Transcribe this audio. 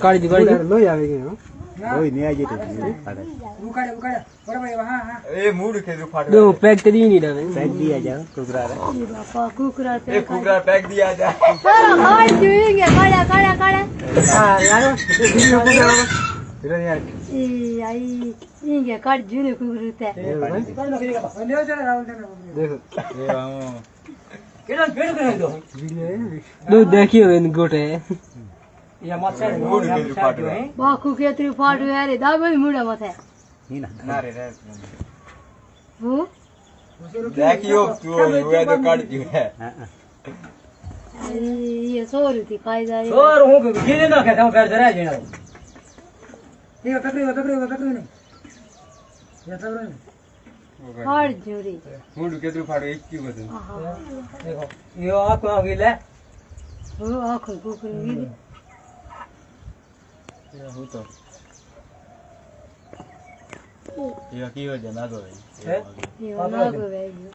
કાઢી દી લોહી આવે કે લોહી ને આ જેટલું એ મૂડ કે જો ફાટ દો પેક કરી ની દે પેક દિયા જાવ કુકરા રે બાપા કુકરા એ કુકરા પેક દિયા जा સર ખાઈ જોઈને કાળા હા યાર વિડિયો કુકરા રે યાર એ આઈ ઇંગે કાઢ જોઈને કુકરુતે देखो केड़ा पेड़ करे दो दो देखियो इन गोटे या मत से મૂડ કે જો ફાટ બાકુ કેતરી ફાડું યાર દાબે મુડા માથે ની ના ના રે રે હું દેખ્યો તું એ તો કાઢ દીયો હે એ સોરતી કાઈ જાય और हूं गिने ना के पैर जरा जेना ફાડ જોડી મૂડ કે જો ફાટ એક ક્યું બધું આહા देखो यो आको आगेले હું આખો કુકરી ગીરી હું તો એ કી વજે ના દો है એ નાગો વેઈ